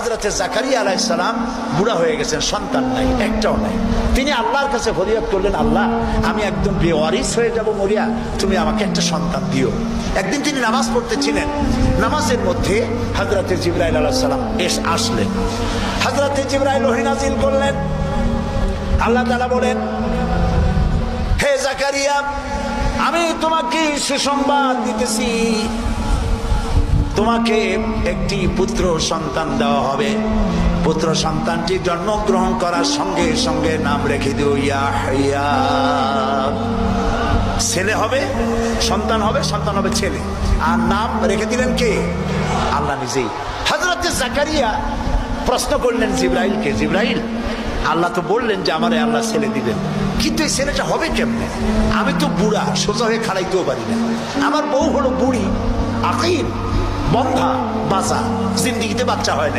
হযরতে জাকারিয়া আলাইহিস সালাম বুড়া হয়ে গেছেন, সন্তান নাই, একটাও নাই। তিনি আল্লাহর কাছে ফরিয়াদ করলেন, আল্লাহ আমি একদম বেওয়ারিস হয়ে যাব মরিয়া, তুমি আমাকে একটা সন্তান দিও। একদিন তিনি নামাজ পড়তেছিলেন, নামাজের মধ্যে হযরতে জিবরাইল আলাইহিস সালাম আসলেন। হযরতে জিবরাইল ওহী নাযিল করলেন। আল্লাহ তাআলা বলেন, হে জাকারিয়া, আমি তোমাকে সুসংবাদ দিতেছি, তোমাকে একটি পুত্র সন্তান দেওয়া হবে। পুত্র সন্তানটি জন্মগ্রহণ করার সঙ্গে সঙ্গে নাম রেখে দিও ইয়াহইয়া। ছেলে হবে, সন্তান হবে, সন্তান হবে ছেলে। আর নাম রেখে দিলেন কে? আল্লাহ নিজেই। হযরতে জাকারিয়া প্রশ্ন করলেন জিবরাইলকে, জিবরাইল, আল্লাহ তো বললেন যে আমারে আল্লাহ ছেলে দিবেন, কিন্তু এই ছেলেটা হবে কেমনে? আমি তো বুড়া, সোজা হয়ে খাড়াইতেও পারি না। আমার বউ হলো বুড়ি, আকিল, বন্ধা, বাঁচা, জিন্দিগিতে বাচ্চা হয় না।